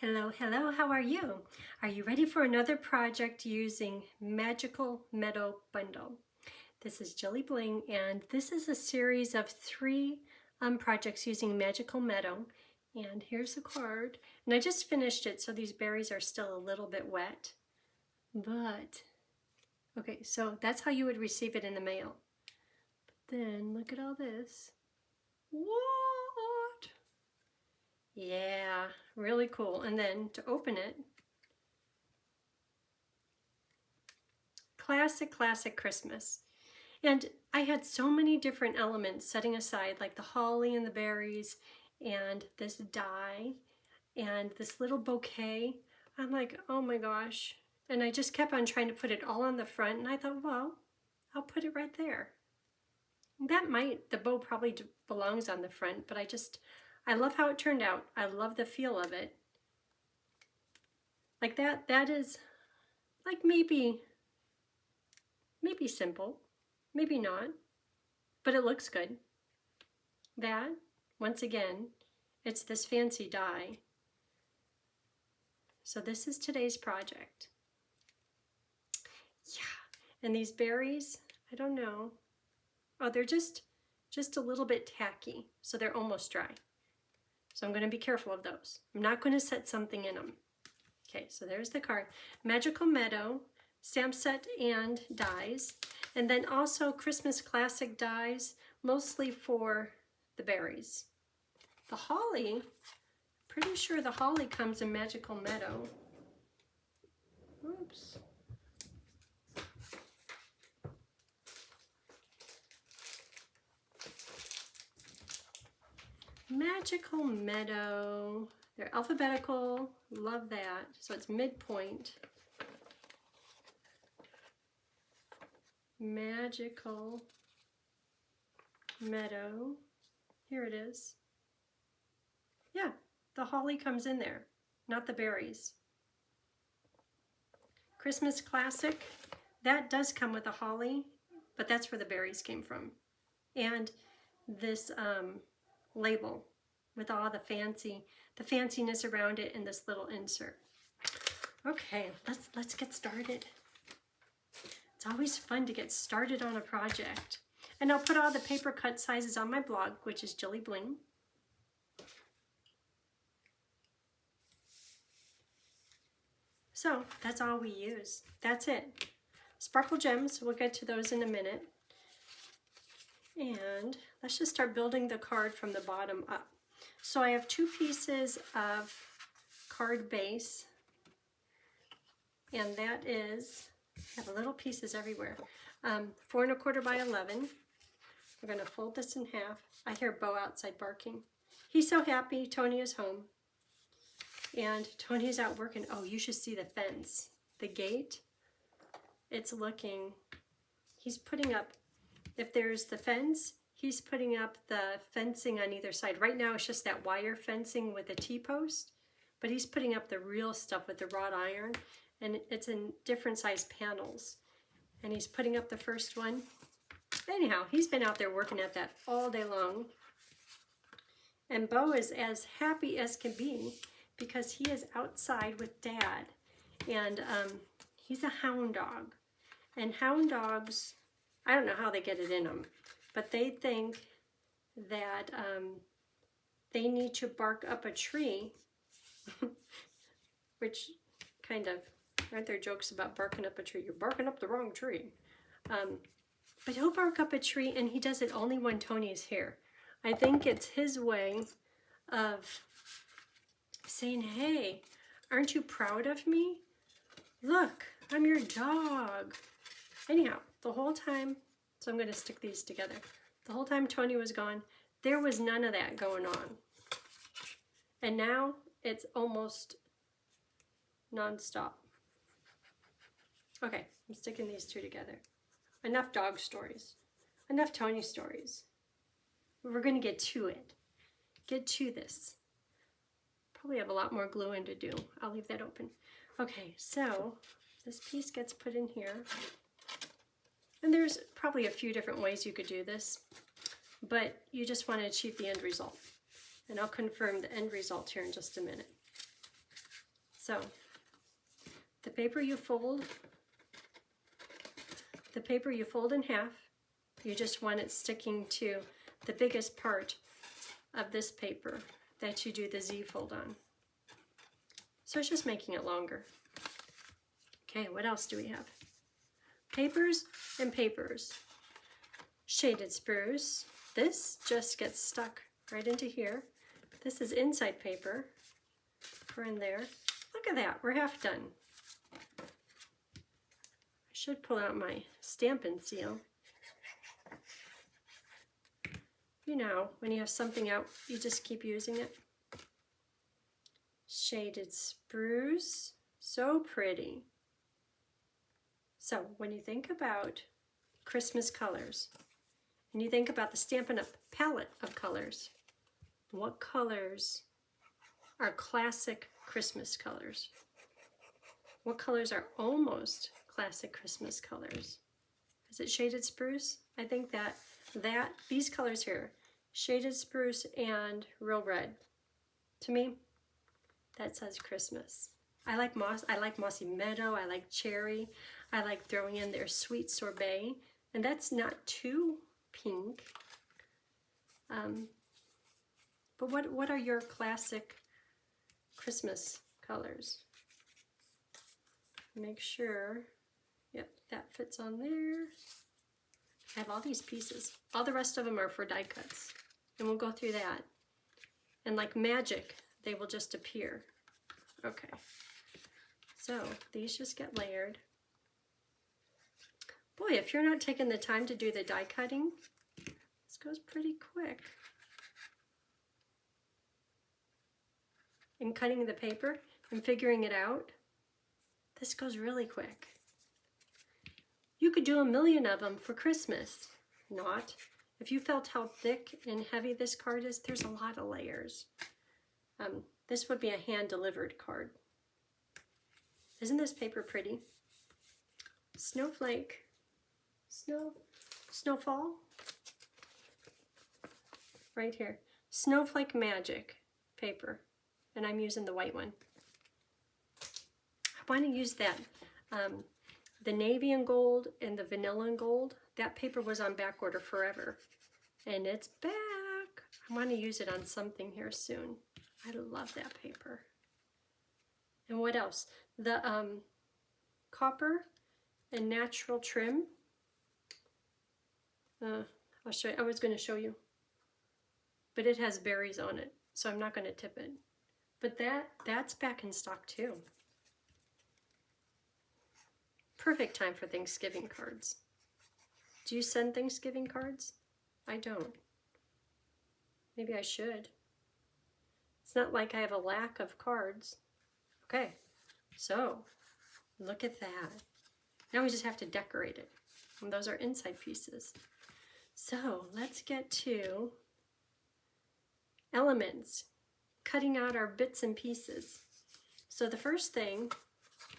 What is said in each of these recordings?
Hello, hello, how are you? Are you ready for another project using Magical Meadow Bundle? This is Jilly Bling, and this is a series of three projects using Magical Meadow. And here's the card. And I just finished it, so these berries are still a little bit wet. But, okay, so that's how you would receive it in the mail. But then, look at all this. What? Yeah, really cool. And then to open it, classic Christmas. And I had so many different elements setting aside, like the holly and the berries and this die and this little bouquet. I'm like, oh my gosh. And I just kept on trying to put it all on the front, and I thought, well, I'll put it right there. The bow probably belongs on the front, but I love how it turned out. I love the feel of it. Like that is like maybe simple, maybe not, but it looks good. That, once again, it's this fancy die. So this is today's project. Yeah, and these berries, I don't know. Oh, they're just a little bit tacky, so they're almost dry. So I'm going to be careful of those. I'm not going to set something in them. Okay, so there's the card. Magical Meadow, stamp set and dies. And then also Christmas classic dies, mostly for the berries. The holly, pretty sure the holly comes in Magical Meadow. Oops. Magical Meadow. They're alphabetical. Love that. So it's midpoint. Magical Meadow. Here it is. Yeah, the holly comes in there, not the berries. Christmas classic. That does come with a holly, but that's where the berries came from. And this label with all the fanciness around it and this little insert. Okay, let's get started. It's always fun to get started on a project. And I'll put all the paper cut sizes on my blog, which is Jilly Bling. So that's all we use. That's it. Sparkle gems, we'll get to those in a minute. And let's just start building the card from the bottom up. So I have 2 pieces of card base, and that is, I have little pieces everywhere. 4 1/4 by 11. We're going to fold this in half. I hear Bo outside barking. He's so happy Tony is home. And Tony's out working. Oh, you should see the fence. The gate. It's looking, he's putting up, if there's the fence, he's putting up the fencing on either side. Right now it's just that wire fencing with a T-post, but he's putting up the real stuff with the wrought iron, and it's in different size panels. And he's putting up the first one. Anyhow, he's been out there working at that all day long. And Bo is as happy as can be because he is outside with Dad. And he's a hound dog. And hound dogs, I don't know how they get it in them, but they think that they need to bark up a tree, which kind of, aren't there jokes about barking up a tree? You're barking up the wrong tree. But he'll bark up a tree, and he does it only when Tony's here. I think it's his way of saying, hey, aren't you proud of me? Look, I'm your dog. Anyhow, the whole time, so I'm going to stick these together. The whole time Tony was gone, there was none of that going on. And now it's almost non-stop. Okay, I'm sticking these 2 together. Enough dog stories. Enough Tony stories. We're going to get to it. Get to this. Probably have a lot more glue in to do. I'll leave that open. Okay, so this piece gets put in here. And there's probably a few different ways you could do this, but you just want to achieve the end result. And I'll confirm the end result here in just a minute. So the paper you fold in half. You just want it sticking to the biggest part of this paper that you do the Z fold on. So it's just making it longer. Okay, what else do we have? Papers and papers. Shaded spruce. This just gets stuck right into here. This is inside paper for in there. Look at that, we're half done. I should pull out my Stampin' Seal. You know, when you have something out, you just keep using it. Shaded spruce, so pretty. So when you think about Christmas colors, and you think about the Stampin' Up! Palette of colors, what colors are classic Christmas colors? What colors are almost classic Christmas colors? Is it shaded spruce? I think that these colors here, shaded spruce and real red, to me, that says Christmas. I like mossy meadow, I like cherry, I like throwing in their sweet sorbet, and that's not too pink. But what are your classic Christmas colors? Make sure, yep, that fits on there. I have all these pieces. All the rest of them are for die cuts, and we'll go through that. And like magic, they will just appear. Okay, so these just get layered. Boy, if you're not taking the time to do the die cutting, this goes pretty quick. And cutting the paper and figuring it out, this goes really quick. You could do 1,000,000 of them for Christmas. Not. If you felt how thick and heavy this card is, there's a lot of layers. This would be a hand-delivered card. Isn't this paper pretty? Snowflake. Snowfall? Right here. Snowflake Magic paper. And I'm using the white one. I want to use that. The navy and gold and the vanilla and gold, that paper was on back order forever. And it's back. I want to use it on something here soon. I love that paper. And what else? The copper and natural trim. I'll show you. I was going to show you. But it has berries on it, so I'm not going to tip it. But that's back in stock too. Perfect time for Thanksgiving cards. Do you send Thanksgiving cards? I don't. Maybe I should. It's not like I have a lack of cards. Okay, so look at that. Now we just have to decorate it. And those are inside pieces. So let's get to elements. Cutting out our bits and pieces. So the first thing,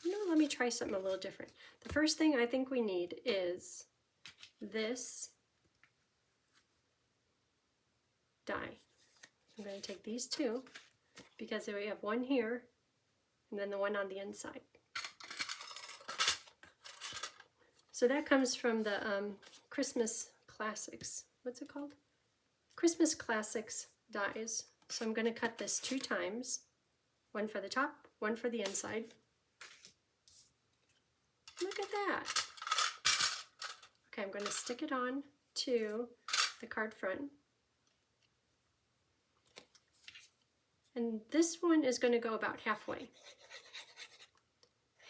let me try something a little different. The first thing I think we need is this die. I'm going to take these two because we have one here and then the one on the inside. So that comes from the Christmas Classics. What's it called? Christmas Classics dies. So I'm going to cut this 2 times. One for the top, one for the inside. Look at that. Okay, I'm going to stick it on to the card front. And this one is going to go about halfway.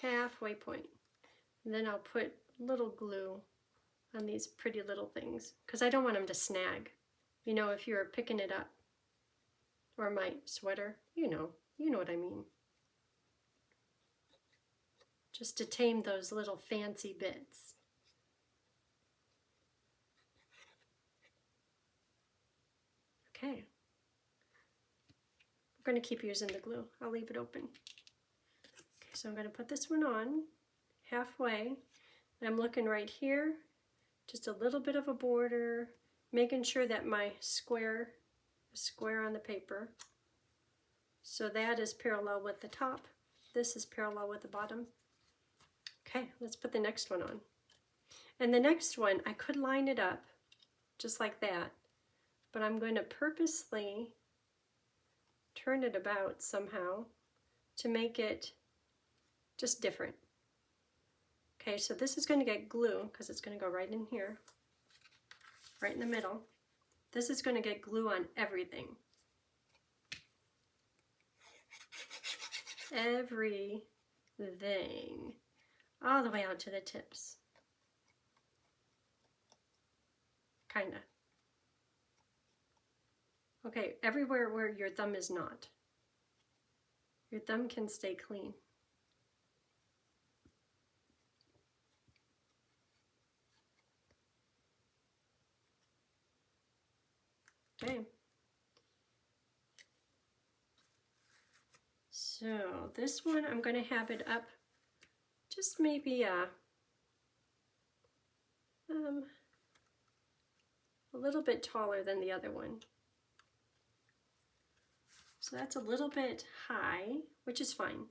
Halfway point. And then I'll put little glue on these pretty little things because I don't want them to snag. You know, if you're picking it up, or my sweater, you know what I mean. Just to tame those little fancy bits. Okay. We're going to keep using the glue. I'll leave it open. Okay, so I'm going to put this one on halfway. And I'm looking right here, just a little bit of a border, making sure that my square on the paper. So that is parallel with the top. This is parallel with the bottom. Okay, let's put the next one on. And the next one, I could line it up just like that, but I'm going to purposely turn it about somehow to make it just different. Okay, so this is going to get glue because it's going to go right in here, right in the middle. This is going to get glue on everything. Everything. All the way out to the tips. Kinda. Okay, everywhere where your thumb is not. Your thumb can stay clean. Okay. So this one, I'm going to have it up just maybe a little bit taller than the other one. So that's a little bit high, which is fine.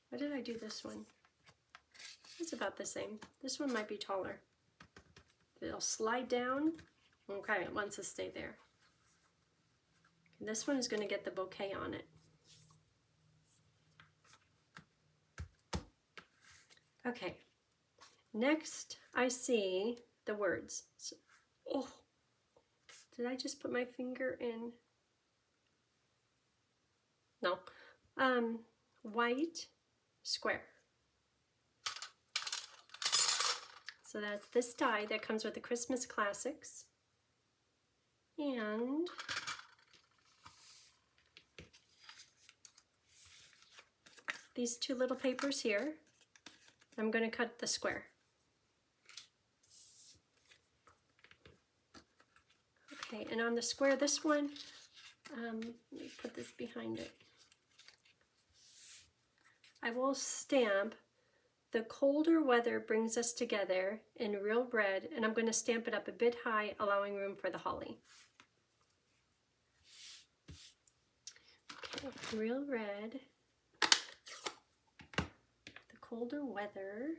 Why did I do this one? It's about the same. This one might be taller. It'll slide down. Okay, it wants to stay there. And this one is going to get the bouquet on it. Okay, next I see the words. So, oh, did I just put my finger in? No. White square. So that's this die that comes with the Christmas Classics. And these two little papers here. I'm going to cut the square. Okay, and on the square, this one, let me put this behind it. I will stamp "The colder weather brings us together" in real red, and I'm going to stamp it up a bit high, allowing room for the holly. Okay, real red. The colder weather.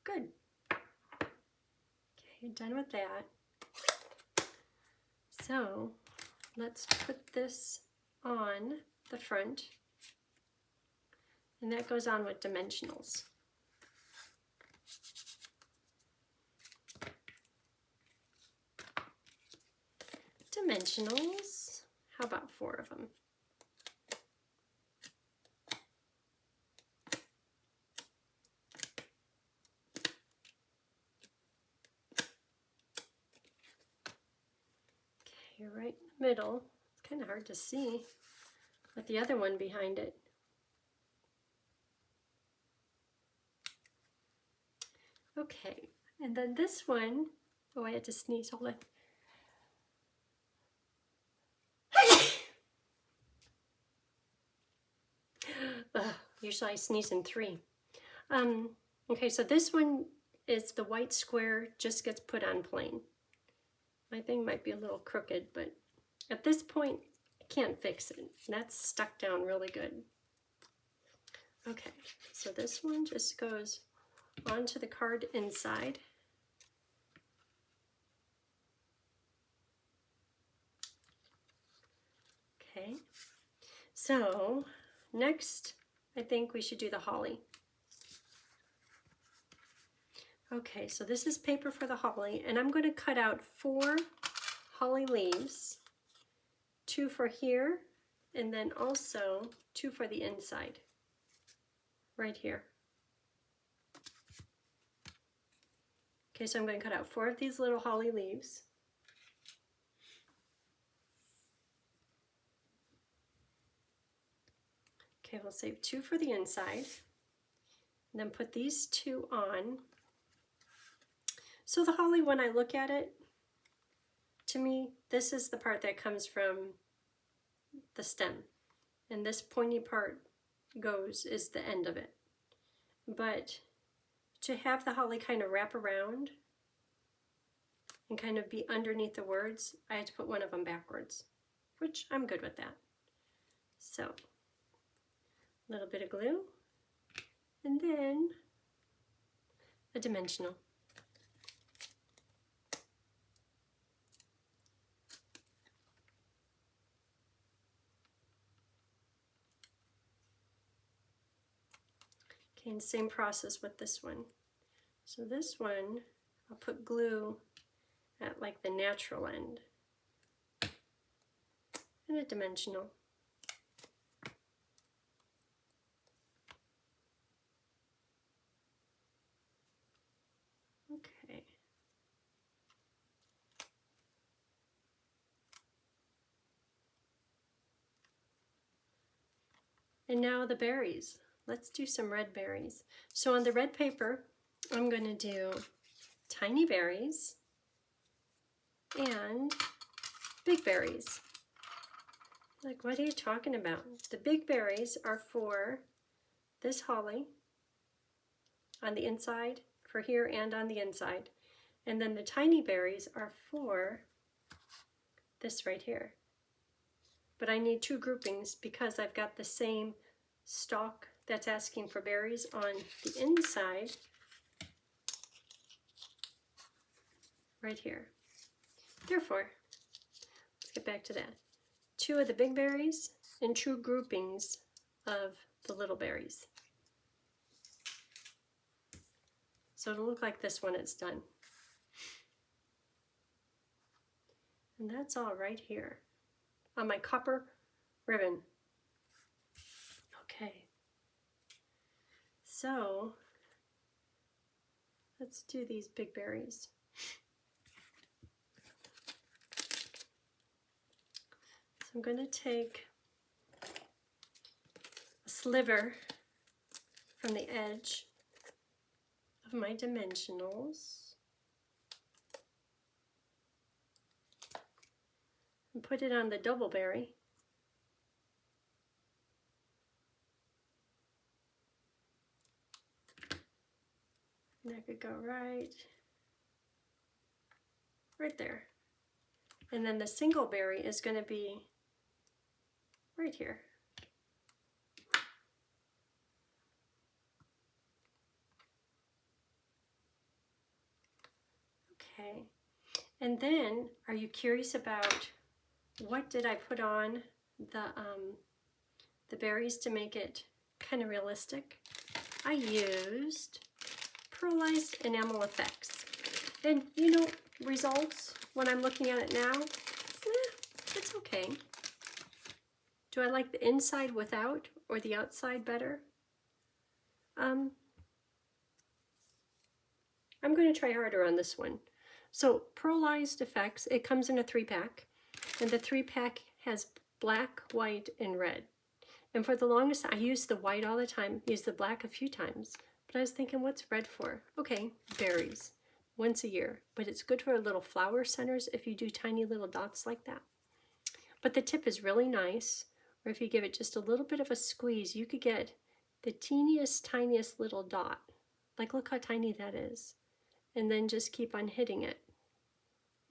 Good. Okay, done with that. So let's put this on the front, and that goes on with dimensionals. Dimensionals, how about 4 of them? Okay, right in the middle. It's kind of hard to see with the other one behind it. Okay, and then this one, oh, I had to sneeze, hold on. Usually I sneeze in 3. Okay, so this one is the white square, just gets put on plain. My thing might be a little crooked, but at this point, I can't fix it. That's stuck down really good. Okay, so this one just goes onto the card inside. Okay, so next, I think we should do the holly. Okay, so this is paper for the holly, and I'm going to cut out 4 holly leaves, 2 for here, and then also 2 for the inside, right here. Okay, so I'm going to cut out 4 of these little holly leaves. Okay, we'll save 2 for the inside, and then put these 2 on. So the holly, when I look at it, to me, this is the part that comes from the stem, and this pointy part is the end of it. But to have the holly kind of wrap around and kind of be underneath the words, I had to put one of them backwards, which I'm good with that. So, a little bit of glue, and then a dimensional. Okay, and same process with this one. So this one, I'll put glue at like the natural end and a dimensional. Okay. And now the berries. Let's do some red berries. So on the red paper, I'm going to do tiny berries and big berries. Like, what are you talking about? The big berries are for this holly on the inside, for here and on the inside. And then the tiny berries are for this right here. But I need two groupings because I've got the same stalk that's asking for berries on the inside right here. Therefore, let's get back to that. Two of the big berries and two groupings of the little berries. So it'll look like this when it's done. And that's all right here on my copper ribbon. Okay. So let's do these big berries. So I'm going to take a sliver from the edge of my dimensionals and put it on the double berry. And that could go right there. And then the single berry is going to be right here. Okay. And then, are you curious about what did I put on the berries to make it kind of realistic? I used pearlized enamel effects. And you know, results, when I'm looking at it now, it's okay. Do I like the inside without or the outside better? I'm going to try harder on this one. So pearlized effects, it comes in a 3-pack, and the 3-pack has black, white, and red. And for the longest, I used the white all the time, used the black a few times, but I was thinking, what's red for? Okay, berries, once a year, but it's good for little flower centers if you do tiny little dots like that. But the tip is really nice, or if you give it just a little bit of a squeeze, you could get the teeniest, tiniest little dot. Like, look how tiny that is. And then just keep on hitting it.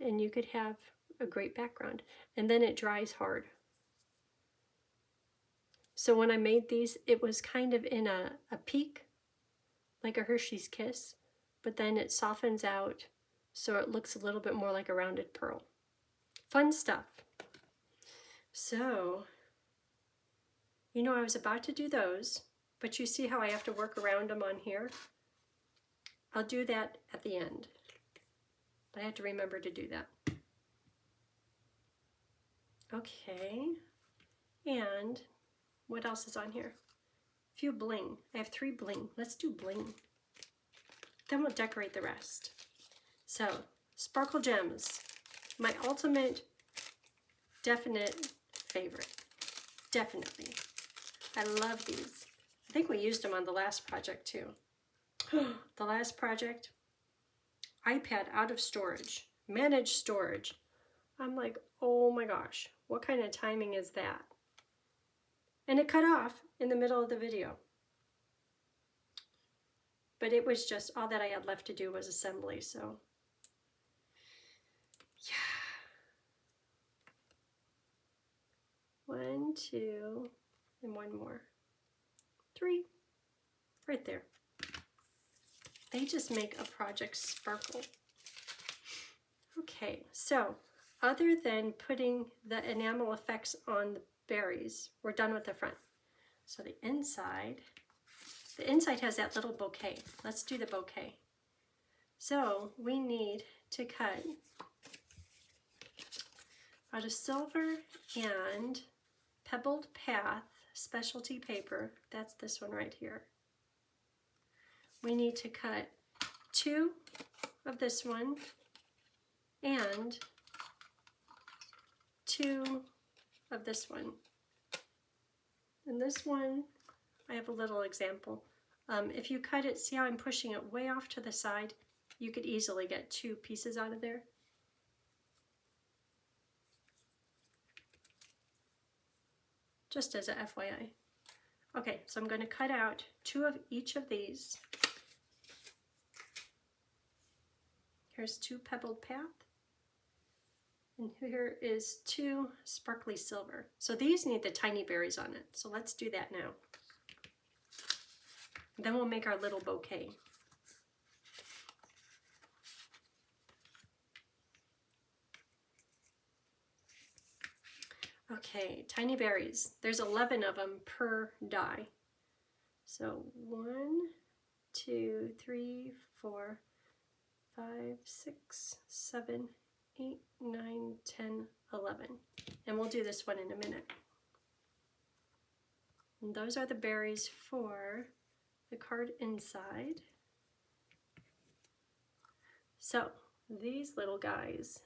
And you could have a great background. And then it dries hard. So when I made these, it was kind of in a peak, like a Hershey's Kiss, but then it softens out so it looks a little bit more like a rounded pearl. Fun stuff. So, you know, I was about to do those, but you see how I have to work around them on here? I'll do that at the end. I have to remember to do that. Okay, and what else is on here? A few bling. I have 3 bling. Let's do bling. Then we'll decorate the rest. So, sparkle gems. My ultimate, definite favorite. Definitely. I love these. I think we used them on the last project too. The last project, iPad out of storage, managed storage. I'm like, oh my gosh, what kind of timing is that? And it cut off in the middle of the video. But it was just, all that I had left to do was assembly, so. 1, 2, and one more. 3, right there. They just make a project sparkle. Okay, so other than putting the enamel effects on the berries, we're done with the front. So the inside has that little bouquet. Let's do the bouquet. So we need to cut out of silver and pebbled path specialty paper. That's this one right here. We need to cut 2 of this one and 2 of this one. And this one, I have a little example. If you cut it, see how I'm pushing it way off to the side? You could easily get 2 pieces out of there. Just as a FYI. Okay, so I'm going to cut out 2 of each of these. Here's 2 pebbled path. And here is 2 sparkly silver. So these need the tiny berries on it. So let's do that now. Then we'll make our little bouquet. Okay, tiny berries. There's 11 of them per die. So 1, 2, 3, 4, 5, 6, 7, 8, 9, 10, 11. And we'll do this one in a minute. And those are the berries for the card inside. So these little guys,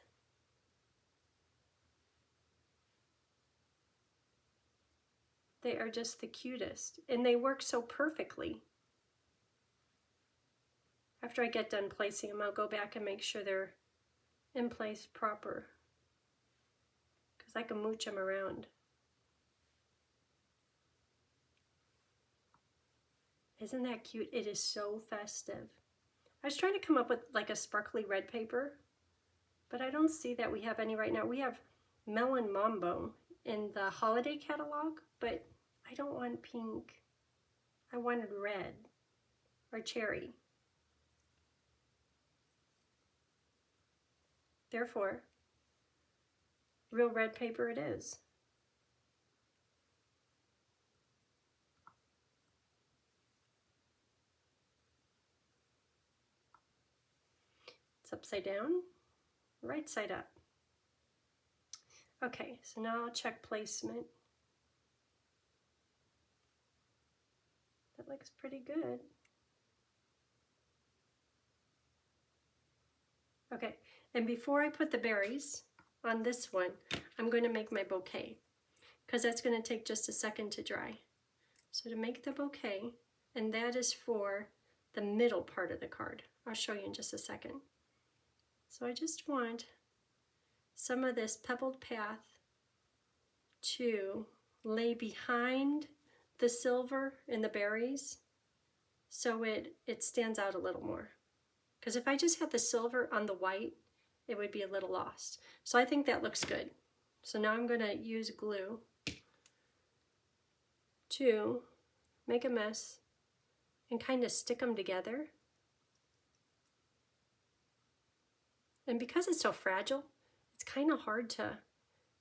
they are just the cutest, and they work so perfectly. After I get done placing them, I'll go back and make sure they're in place proper, because I can mooch them around. Isn't that cute? It is so festive. I was trying to come up with like a sparkly red paper, but I don't see that we have any right now. We have Melon Mambo in the holiday catalog, but I don't want pink. I wanted red or cherry. Therefore, real red paper it is. It's upside down, right side up. Okay, so now I'll check placement. That looks pretty good. Okay, and before I put the berries on this one, I'm going to make my bouquet, because that's going to take just a second to dry. So to make the bouquet, and that is for the middle part of the card. I'll show you in just a second. So I just want some of this pebbled path to lay behind the silver and the berries so it stands out a little more. Because if I just had the silver on the white, it would be a little lost. So I think that looks good. So now I'm going to use glue to make a mess and kind of stick them together. And because it's so fragile, it's kind of hard to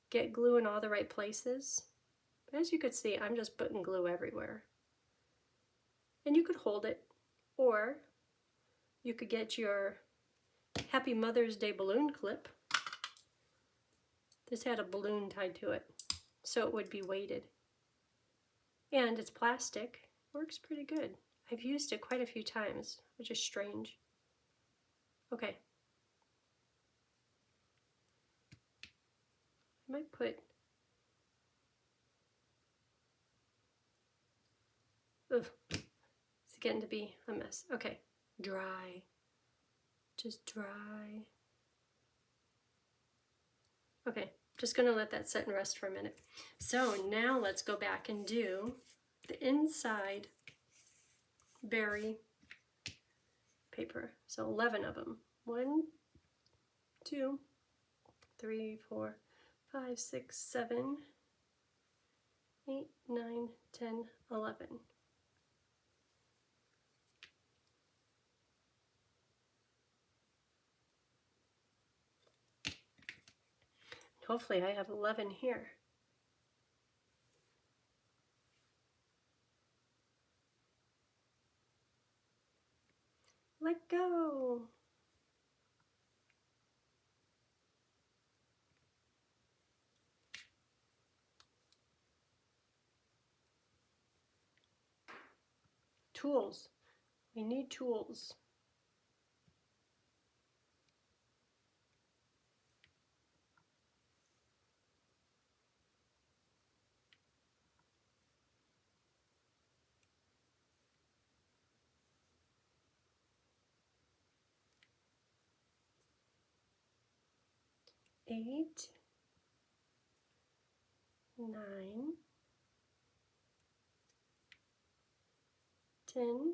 get glue in all the right places. But as you could see, I'm just putting glue everywhere. And you could hold it, or you could get your Happy Mother's Day balloon clip. This had a balloon tied to it, so it would be weighted. And it's plastic, works pretty good. I've used it quite a few times, which is strange. Okay. I might put, ugh, it's getting to be a mess. Okay, dry, just dry. Okay, just gonna let that sit and rest for a minute. So now let's go back and do the inside berry paper. So 11 of them. 1, 2, 3, 4, 5, 6, 7, 8, 9, 10, 11. Hopefully I have 11 here. Let go. Tools. We need tools. Eight, 9, 10,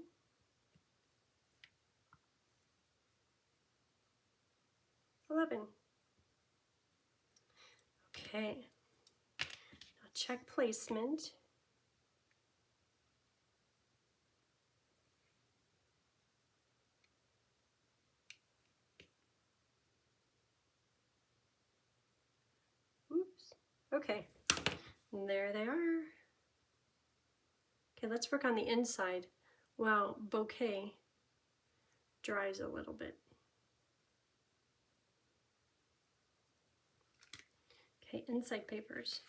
11. Okay, now check placement. Oops. Okay, and there they are. Okay, let's work on the inside while bouquet dries a little bit. Okay, inside papers.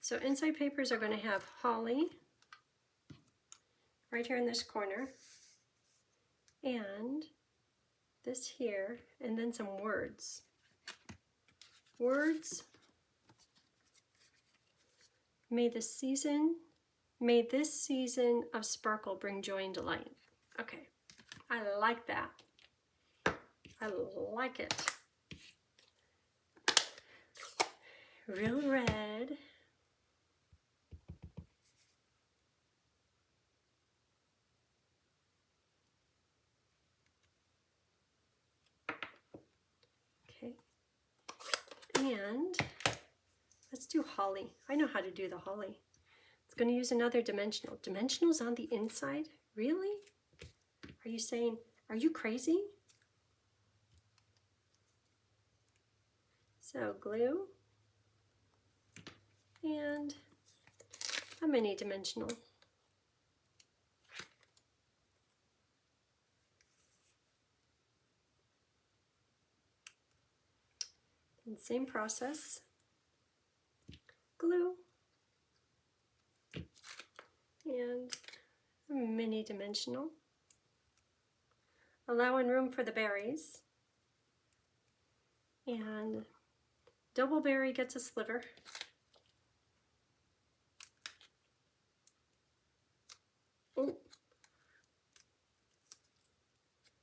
So inside papers are going to have holly right here in this corner, and this here, and then some words. Words. May this season of sparkle bring joy and delight. Okay, I like that. I like it. Real red. Okay, and let's do holly. I know how to do the holly. It's going to use another dimensional. Dimensionals on the inside? Really? Are you saying, are you crazy? So glue and a mini dimensional. And same process. Glue and a mini dimensional. Allowing room for the berries. And double berry gets a sliver. Oh,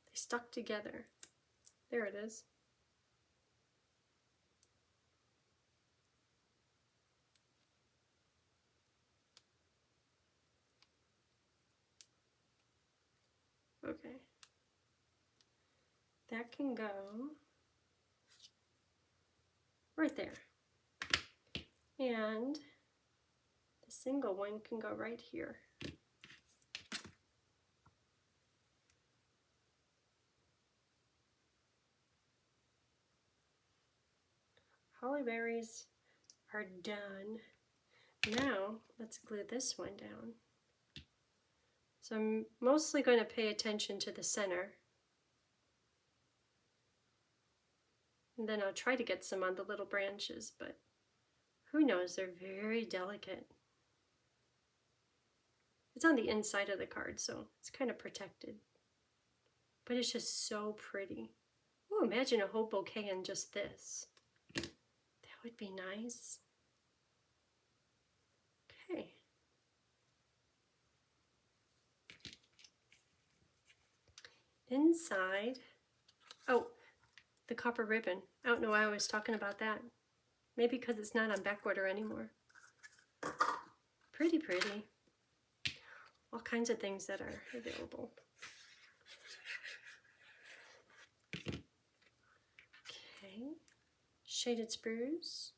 they stuck together. There it is. Okay. That can go right there. And the single one can go right here. Holly berries are done. Now let's glue this one down. So I'm mostly going to pay attention to the center. And then I'll try to get some on the little branches, but who knows, they're very delicate. It's on the inside of the card, so it's kind of protected. But it's just so pretty. Oh, imagine a whole bouquet in just this. That would be nice. Okay. Inside, oh, the copper ribbon. I don't know why I was talking about that. Maybe because it's not on back order anymore. Pretty pretty. All kinds of things that are available. Okay. Shaded spruce.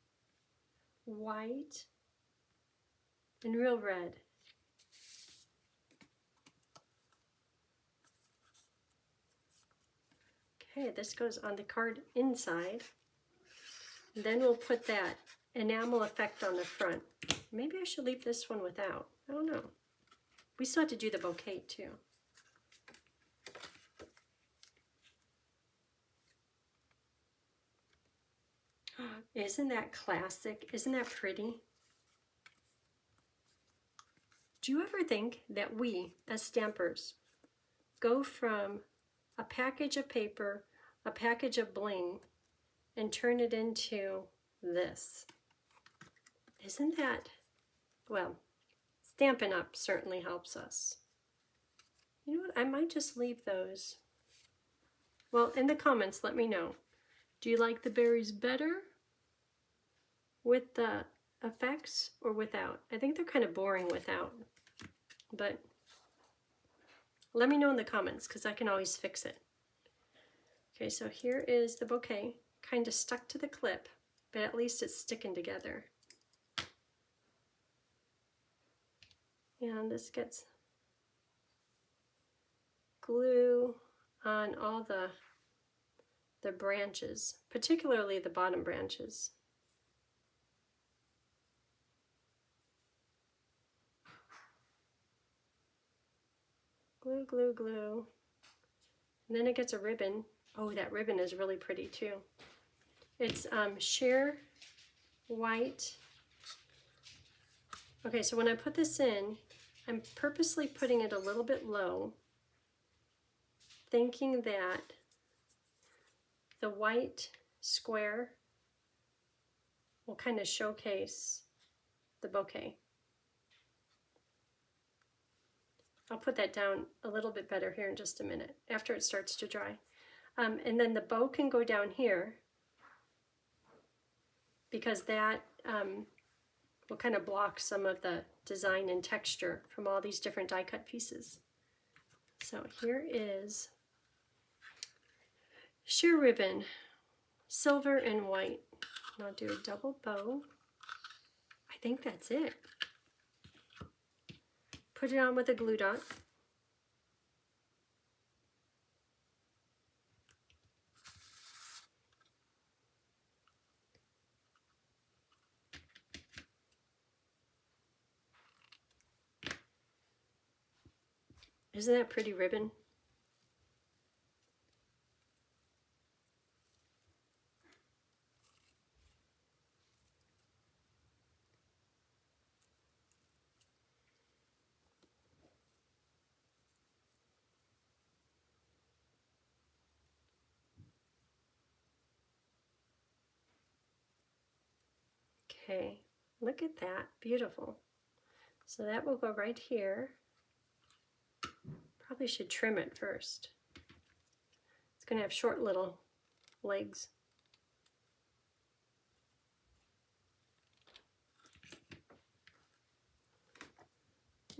White. and real red. Okay, this goes on the card inside. Then we'll put that enamel effect on the front. Maybe I should leave this one without. I don't know. We still have to do the bouquet too. Isn't that classic? Isn't that pretty? Do you ever think that we, as stampers, go from a package of paper, a package of bling, and turn it into this? Isn't that, well, Stampin' Up! Certainly helps us. You know what, I might just leave those. Well, in the comments, let me know. Do you like the berries better with the effects or without? I think they're kind of boring without, but let me know in the comments because I can always fix it. Okay, so here is the bouquet, kind of stuck to the clip, but at least it's sticking together. And this gets glue on all the branches, particularly the bottom branches. Glue, glue, glue. And then it gets a ribbon. Oh, that ribbon is really pretty too. It's sheer white. Okay, so when I put this in, I'm purposely putting it a little bit low, thinking that the white square will kind of showcase the bouquet. I'll put that down a little bit better here in just a minute after it starts to dry. And then the bow can go down here because that will kind of block some of the design and texture from all these different die cut pieces. So here is sheer ribbon, silver and white. And I'll do a double bow. I think that's it. Put it on with a glue dot. Isn't that pretty ribbon? Okay, look at that, beautiful. So that will go right here. Probably should trim it first. It's going to have short little legs.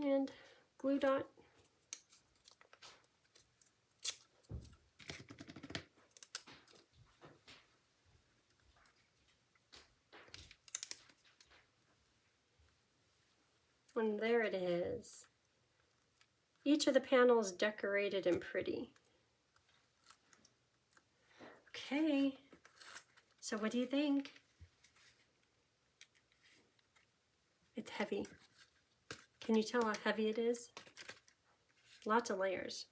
And glue dot. And there it is. Each of the panels decorated and pretty. Okay, so what do you think? It's heavy. Can you tell how heavy it is? Lots of layers.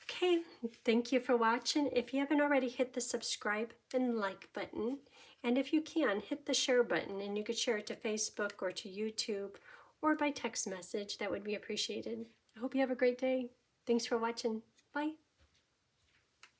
Okay, thank you for watching. If you haven't already, hit the subscribe and like button. And if you can, hit the share button, and you could share it to Facebook or to YouTube or by text message. That would be appreciated. I hope you have a great day. Thanks for watching. Bye.